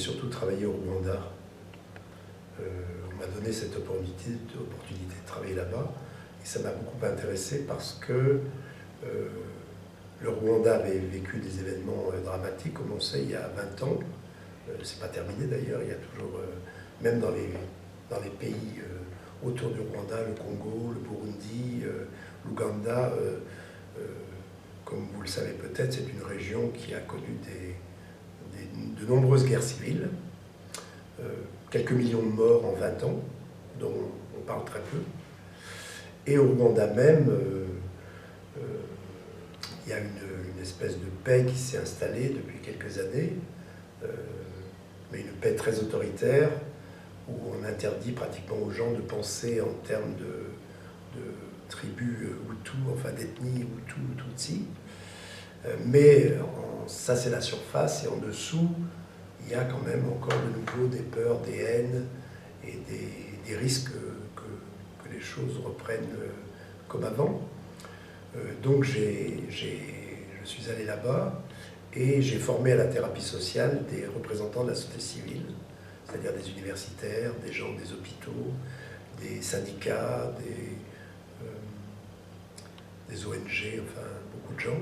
surtout travaillé au Rwanda. On m'a donné cette opportunité de travailler là-bas. Et ça m'a beaucoup intéressé parce que le Rwanda avait vécu des événements dramatiques, comme on sait, il y a 20 ans. C'est pas terminé d'ailleurs, il y a toujours, même dans les pays autour du Rwanda, le Congo, le Burundi, l'Ouganda, comme vous le savez peut-être, c'est une région qui a connu de nombreuses guerres civiles, quelques millions de morts en 20 ans, dont on parle très peu. Et au Rwanda même, il y a une espèce de paix qui s'est installée depuis quelques années, mais une paix très autoritaire, où on interdit pratiquement aux gens de penser en termes de tribus Hutu, enfin d'ethnie Hutu ou Tutsi. Mais ça c'est la surface, et en dessous, il y a quand même encore de nouveau des peurs, des haines et des risques que les choses reprennent comme avant. Donc je suis allé là-bas et j'ai formé à la thérapie sociale des représentants de la société civile, c'est-à-dire des universitaires, des gens des hôpitaux, des syndicats, des ONG, enfin beaucoup de gens.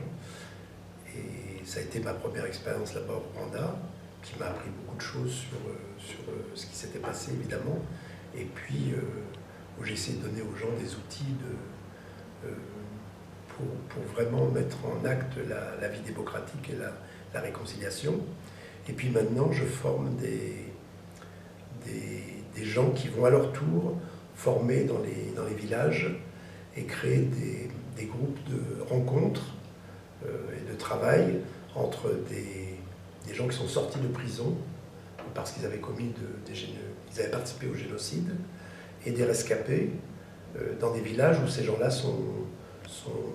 Et ça a été ma première expérience là-bas au Rwanda, qui m'a appris beaucoup de choses sur ce qui s'était passé évidemment, et puis où j'ai essayé de donner aux gens des outils pour vraiment mettre en acte la vie démocratique et la réconciliation. Et puis maintenant, je forme des gens qui vont à leur tour former dans les villages et créer des groupes de rencontres et de travail entre des gens qui sont sortis de prison parce qu'ils avaient ils avaient participé au génocide, et des rescapés dans des villages où ces gens-là sont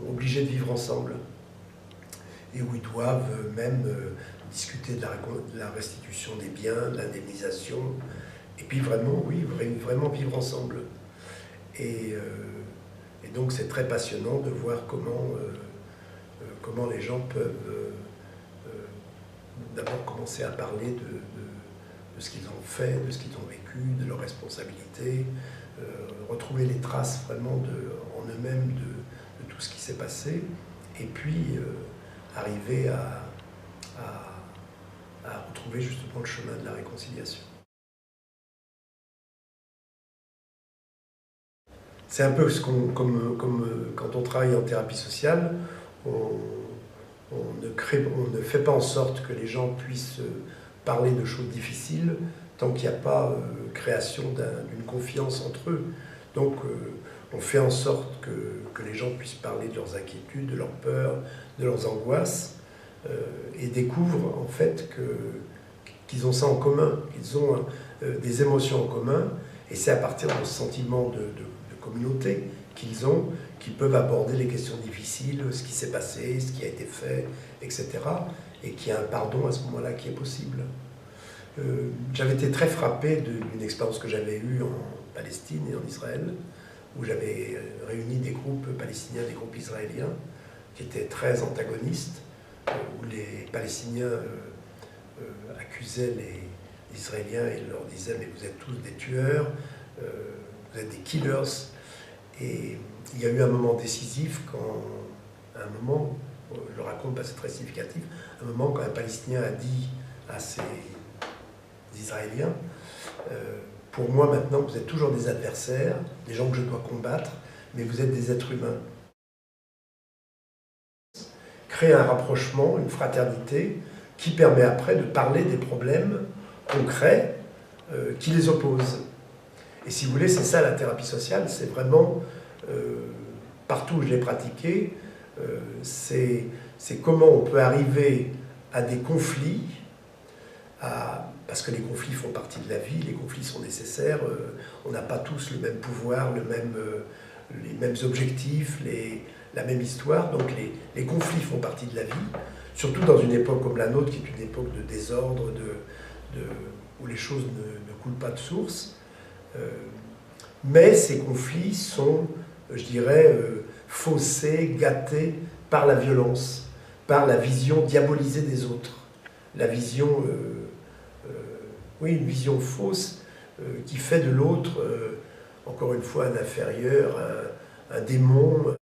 obligés de vivre ensemble et où ils doivent même discuter de la restitution des biens, de l'indemnisation, et puis vraiment, oui, vraiment vivre ensemble. Et donc c'est très passionnant de voir comment les gens peuvent d'abord commencer à parler de ce qu'ils ont fait, de ce qu'ils ont vécu, de leurs responsabilités, retrouver les traces vraiment en eux-mêmes de tout ce qui s'est passé, et puis arriver à retrouver justement le chemin de la réconciliation. C'est un peu comme quand on travaille en thérapie sociale, on ne fait pas en sorte que les gens puissent parler de choses difficiles tant qu'il n'y a pas création d'une confiance entre eux. Donc on fait en sorte que les gens puissent parler de leurs inquiétudes, de leurs peurs, de leurs angoisses, et découvrent en fait qu'ils ont ça en commun, qu'ils ont des émotions en commun, et c'est à partir de ce sentiment de communauté qu'ils peuvent aborder les questions difficiles, ce qui s'est passé, ce qui a été fait, etc. Et qu'il y a un pardon à ce moment-là qui est possible. J'avais été très frappé d'une expérience que j'avais eue en Palestine et en Israël, où j'avais réuni des groupes palestiniens, des groupes israéliens, qui étaient très antagonistes, où les Palestiniens accusaient les Israéliens et leur disaient « mais vous êtes tous des tueurs, vous êtes des killers ». Et il y a eu un moment décisif quand, je le raconte parce que c'est très significatif, un moment quand un Palestinien a dit à ces Israéliens pour moi maintenant vous êtes toujours des adversaires, des gens que je dois combattre, mais vous êtes des êtres humains. Créer un rapprochement, une fraternité qui permet après de parler des problèmes concrets qui les opposent. Et si vous voulez, c'est ça la thérapie sociale, c'est vraiment, partout où je l'ai pratiqué, c'est comment on peut arriver à des conflits, parce que les conflits font partie de la vie, les conflits sont nécessaires, on n'a pas tous le même pouvoir, les mêmes objectifs, la même histoire, donc les conflits font partie de la vie, surtout dans une époque comme la nôtre, qui est une époque de désordre, où les choses ne coulent pas de source. Mais ces conflits sont, je dirais, faussés, gâtés par la violence, par la vision diabolisée des autres, la vision oui, une vision fausse qui fait de l'autre, encore une fois, un inférieur, un démon.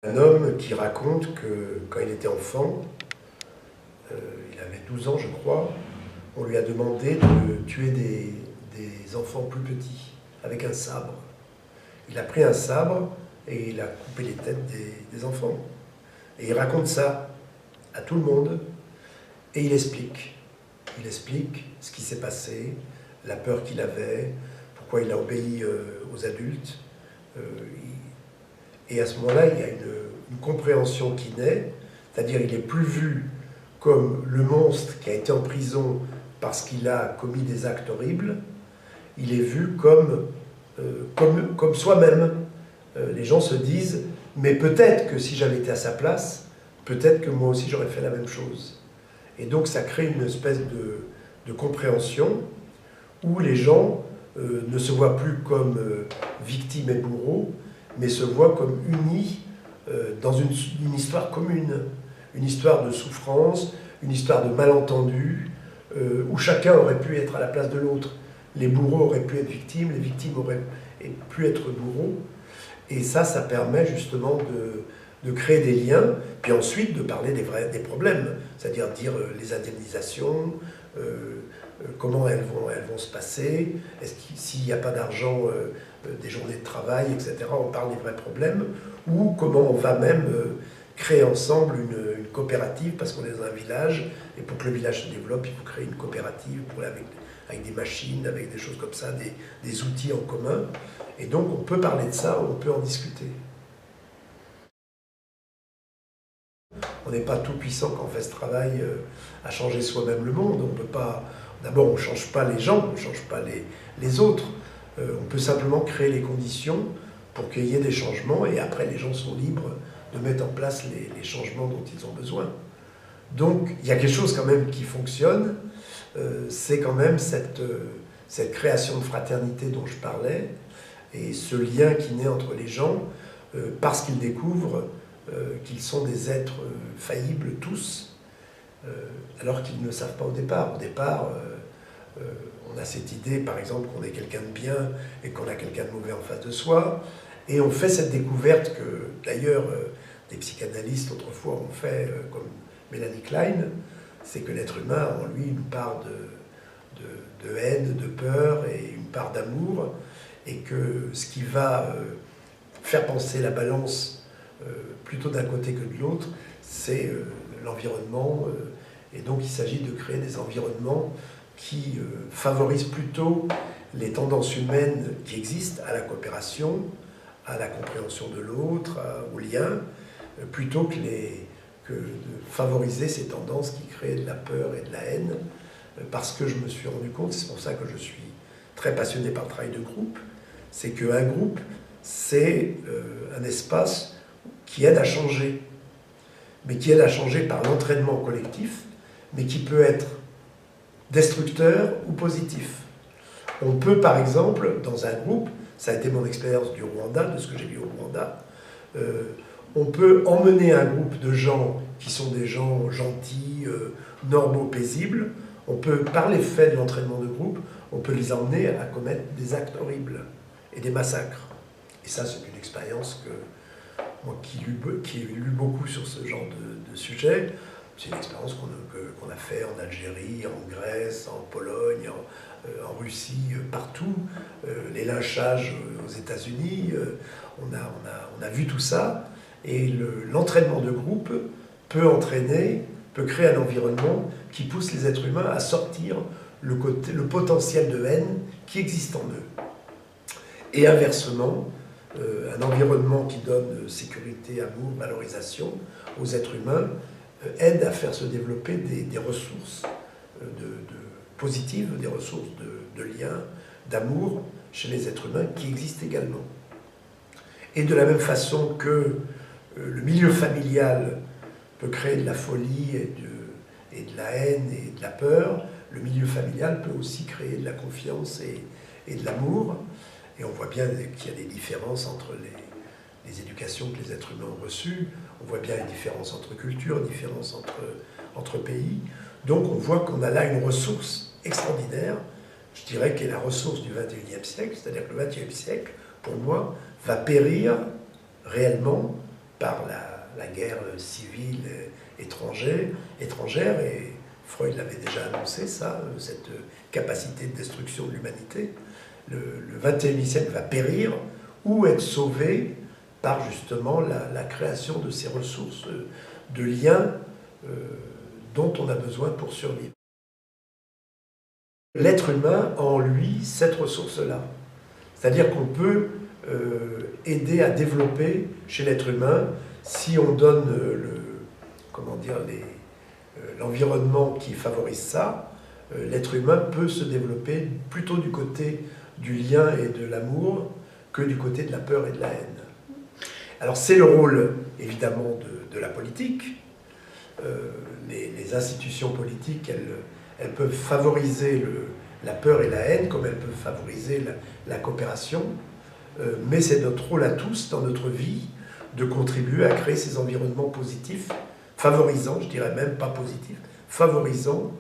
Un homme qui raconte que quand il était enfant, il avait 12 ans je crois, on lui a demandé de tuer des enfants plus petits avec un sabre. Il a pris un sabre et il a coupé les têtes des enfants. Et il raconte ça à tout le monde et il explique. Il explique ce qui s'est passé, la peur qu'il avait, pourquoi il a obéi aux adultes. Et à ce moment-là, il y a une compréhension qui naît, c'est-à-dire il n'est plus vu comme le monstre qui a été en prison parce qu'il a commis des actes horribles, il est vu comme soi-même. Les gens se disent, mais peut-être que si j'avais été à sa place, peut-être que moi aussi j'aurais fait la même chose. Et donc ça crée une espèce de compréhension où les gens ne se voient plus comme victimes et bourreaux, mais se voient comme unis dans une histoire commune, une histoire de souffrance, une histoire de malentendus, où chacun aurait pu être à la place de l'autre. Les bourreaux auraient pu être victimes, les victimes auraient pu être bourreaux. Et ça permet justement de créer des liens, puis ensuite de parler des problèmes, c'est-à-dire dire les indemnisations, comment elles vont se passer, s'il n'y a pas d'argent, des journées de travail, etc. On parle des vrais problèmes, ou comment on va même créer ensemble une coopérative, parce qu'on est dans un village, et pour que le village se développe, il faut créer une coopérative avec des machines, avec des choses comme ça, des outils en commun. Et donc on peut parler de ça, on peut en discuter. On n'est pas tout puissant quand on fait ce travail à changer soi-même le monde. On peut pas. D'abord, on ne change pas les gens, on ne change pas les autres. On peut simplement créer les conditions pour qu'il y ait des changements et après les gens sont libres de mettre en place les changements dont ils ont besoin. Donc il y a quelque chose quand même qui fonctionne, c'est quand même cette création de fraternité dont je parlais et ce lien qui naît entre les gens parce qu'ils découvrent qu'ils sont des êtres faillibles tous, alors qu'ils ne le savent pas au départ. Au départ, on a cette idée, par exemple, qu'on est quelqu'un de bien et qu'on a quelqu'un de mauvais en face de soi, et on fait cette découverte que, d'ailleurs, des psychanalystes autrefois ont fait, comme Mélanie Klein, c'est que l'être humain, en lui, une part de haine, de peur et une part d'amour, et que ce qui va faire penser la balance plutôt d'un côté que de l'autre, c'est l'environnement, et donc il s'agit de créer des environnements qui favorisent plutôt les tendances humaines qui existent à la coopération, à la compréhension de l'autre, au lien, plutôt que de favoriser ces tendances qui créent de la peur et de la haine, parce que je me suis rendu compte, c'est pour ça que je suis très passionné par le travail de groupe, c'est qu'un groupe, c'est un espace qui aide à changer, mais qui aide à changer par l'entraînement collectif, mais qui peut être destructeur ou positif. On peut, par exemple, dans un groupe, ça a été mon expérience du Rwanda, de ce que j'ai vu au Rwanda, on peut emmener un groupe de gens qui sont des gens gentils, normaux, paisibles, on peut, par l'effet de l'entraînement de groupe, on peut les emmener à commettre des actes horribles et des massacres. Et ça, c'est une expérience que moi qui ai lu beaucoup sur ce genre de sujet, c'est une expérience qu'on a fait en Algérie, en Grèce, en Pologne, en Russie, partout. Les lynchages aux États-Unis, on a vu tout ça. Et l'entraînement de groupe peut créer un environnement qui pousse les êtres humains à sortir le potentiel de haine qui existe en eux. Et inversement, un environnement qui donne sécurité, amour, valorisation aux êtres humains aide à faire se développer des ressources positives, des ressources de lien, d'amour chez les êtres humains qui existent également. Et de la même façon que le milieu familial peut créer de la folie et de la haine et de la peur, le milieu familial peut aussi créer de la confiance et de l'amour. Et on voit bien qu'il y a des différences entre les éducations que les êtres humains ont reçues. On voit bien les différences entre cultures, les différences entre pays. Donc on voit qu'on a là une ressource extraordinaire, je dirais qu'elle est la ressource du XXIe siècle, c'est-à-dire que le XXIe siècle, pour moi, va périr réellement par la guerre civile étrangère, et Freud l'avait déjà annoncé, ça, cette capacité de destruction de l'humanité. Le XXIe siècle va périr ou être sauvé par justement la création de ces ressources de liens dont on a besoin pour survivre. L'être humain a en lui cette ressource-là. C'est-à-dire qu'on peut aider à développer chez l'être humain, si on donne l'environnement qui favorise ça, l'être humain peut se développer plutôt du côté du lien et de l'amour que du côté de la peur et de la haine. Alors c'est le rôle évidemment de la politique. Les institutions politiques, elles peuvent favoriser la peur et la haine, comme elles peuvent favoriser la coopération, mais c'est notre rôle à tous dans notre vie de contribuer à créer ces environnements positifs, favorisants, je dirais même pas positifs, favorisants,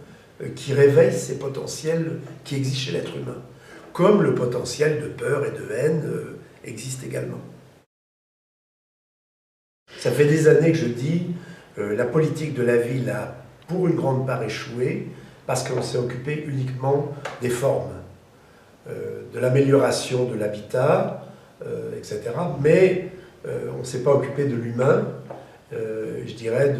qui réveillent ces potentiels qui existent chez l'être humain, comme le potentiel de peur et de haine existe également. Ça fait des années que je dis la politique de la ville a pour une grande part échoué parce qu'on s'est occupé uniquement des formes, de l'amélioration de l'habitat, etc. Mais on ne s'est pas occupé de l'humain, je dirais,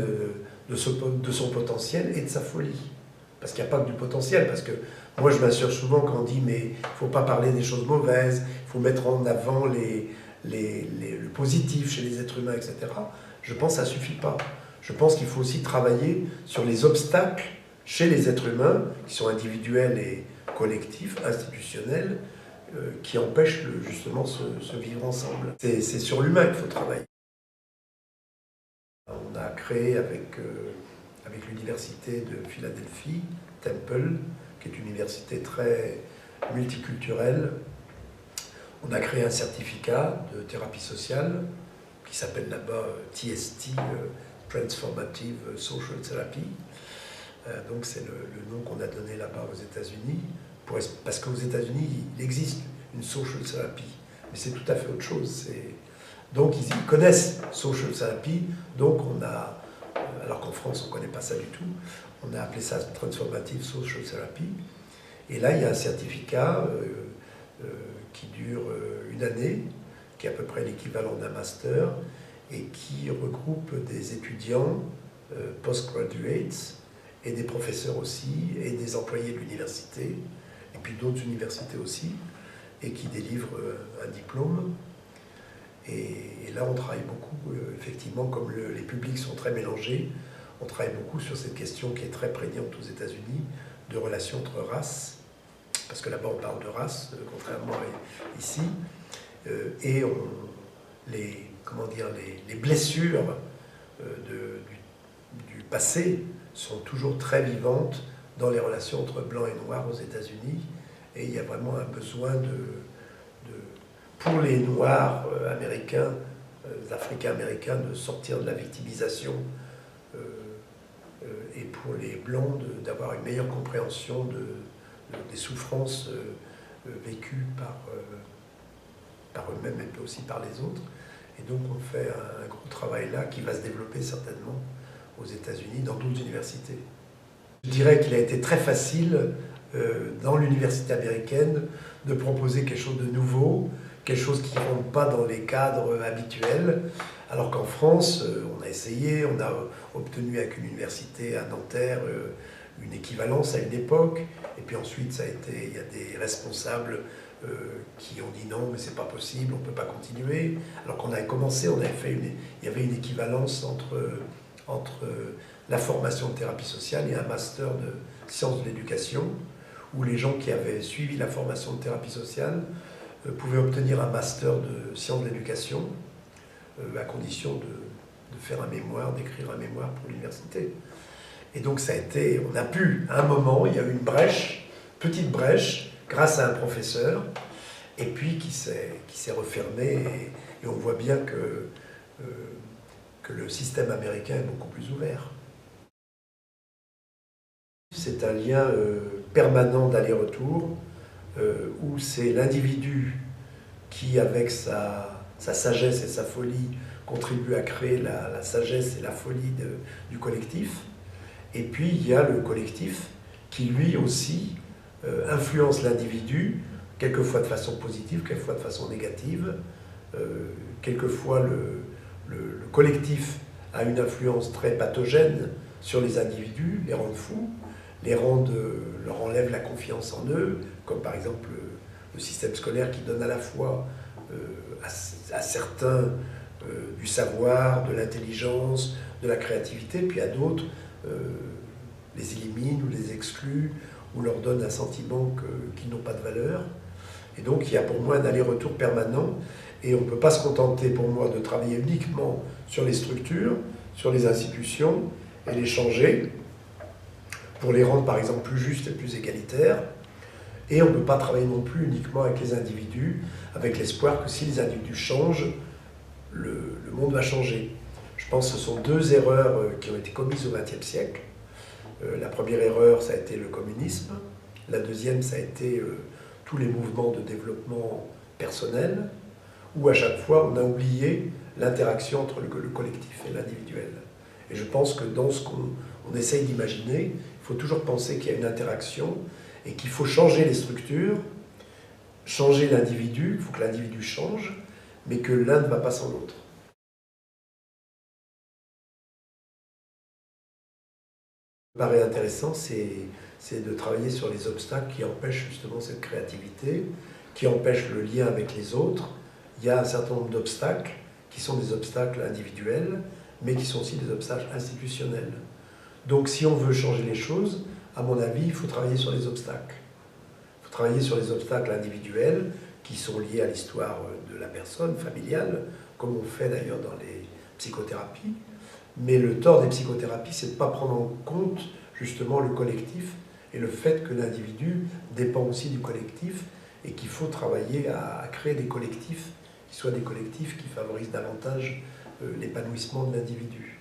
de son potentiel et de sa folie. Parce qu'il n'y a pas que du potentiel, parce que moi je m'assure souvent quand on dit mais il ne faut pas parler des choses mauvaises, il faut mettre en avant le positif chez les êtres humains, etc. Je pense que ça ne suffit pas. Je pense qu'il faut aussi travailler sur les obstacles chez les êtres humains, qui sont individuels et collectifs, institutionnels, qui empêchent justement ce vivre ensemble. C'est sur l'humain qu'il faut travailler. On a créé avec l'université de Philadelphie, Temple, qui est une université très multiculturelle. On a créé un certificat de thérapie sociale qui s'appelle là-bas TST, Transformative Social Therapy. Donc c'est le nom qu'on a donné là-bas aux États-Unis, parce qu'aux États-Unis, il existe une social therapy, mais c'est tout à fait autre chose. Donc ils connaissent social therapy, donc on a, alors qu'en France on ne connaît pas ça du tout, on a appelé ça Transformative Social Therapy. Et là il y a un certificat qui dure une année, qui est à peu près l'équivalent d'un master, et qui regroupe des étudiants postgraduates, et des professeurs aussi, et des employés de l'université, et puis d'autres universités aussi, et qui délivrent un diplôme. Et là, on travaille beaucoup, effectivement, comme les publics sont très mélangés, on travaille beaucoup sur cette question qui est très prégnante aux États-Unis, de relations entre races, parce que là-bas, on parle de race, contrairement à ici, et les blessures du passé sont toujours très vivantes dans les relations entre blancs et noirs aux États-Unis, et il y a vraiment un besoin pour les noirs américains, africains-américains, de sortir de la victimisation, et pour les blancs d'avoir une meilleure compréhension des souffrances vécues par eux-mêmes et aussi par les autres. Et donc on fait un gros travail là qui va se développer certainement aux États-Unis, dans d'autres universités. Je dirais qu'il a été très facile dans l'université américaine de proposer quelque chose de nouveau, quelque chose qui ne rentre pas dans les cadres habituels, alors qu'en France, on a essayé, on a obtenu avec une université à Nanterre une équivalence à une époque, et puis ensuite il y a des responsables qui ont dit non, mais c'est pas possible, on ne peut pas continuer. Alors qu'on avait commencé, il y avait une équivalence entre la formation de thérapie sociale et un master de sciences de l'éducation, où les gens qui avaient suivi la formation de thérapie sociale pouvaient obtenir un master de sciences de l'éducation, à condition de faire un mémoire, d'écrire un mémoire pour l'université. Et donc on a pu, à un moment, il y a eu une brèche, petite brèche, grâce à un professeur, et puis qui s'est refermé, et on voit bien que le système américain est beaucoup plus ouvert. C'est un lien permanent d'aller-retour où c'est l'individu qui, avec sa sagesse et sa folie, contribue à créer la sagesse et la folie du collectif. Et puis il y a le collectif qui lui aussi influence l'individu, quelquefois de façon positive, quelquefois de façon négative. Quelquefois le collectif a une influence très pathogène sur les individus, les rend fous, leur enlève la confiance en eux, comme par exemple le système scolaire qui donne à la fois à certains du savoir, de l'intelligence, de la créativité, puis à d'autres les élimine ou les exclut, ou leur donne un sentiment qu'ils n'ont pas de valeur. Et donc il y a pour moi un aller-retour permanent, et on ne peut pas se contenter pour moi de travailler uniquement sur les structures, sur les institutions, et les changer, pour les rendre par exemple plus justes et plus égalitaires. Et on ne peut pas travailler non plus uniquement avec les individus, avec l'espoir que si les individus changent, le monde va changer. Je pense que ce sont deux erreurs qui ont été commises au XXe siècle. La première erreur, ça a été le communisme. La deuxième, ça a été tous les mouvements de développement personnel, où à chaque fois, on a oublié l'interaction entre le collectif et l'individuel. Et je pense que dans ce qu'on essaye d'imaginer, il faut toujours penser qu'il y a une interaction et qu'il faut changer les structures, changer l'individu, il faut que l'individu change, mais que l'un ne va pas sans l'autre. Ce qui me paraît intéressant, c'est de travailler sur les obstacles qui empêchent justement cette créativité, qui empêchent le lien avec les autres. Il y a un certain nombre d'obstacles qui sont des obstacles individuels, mais qui sont aussi des obstacles institutionnels. Donc si on veut changer les choses, à mon avis, il faut travailler sur les obstacles. Il faut travailler sur les obstacles individuels qui sont liés à l'histoire de la personne, familiale, comme on fait d'ailleurs dans les psychothérapies. Mais le tort des psychothérapies, c'est de ne pas prendre en compte justement le collectif et le fait que l'individu dépend aussi du collectif et qu'il faut travailler à créer des collectifs qui soient des collectifs qui favorisent davantage l'épanouissement de l'individu.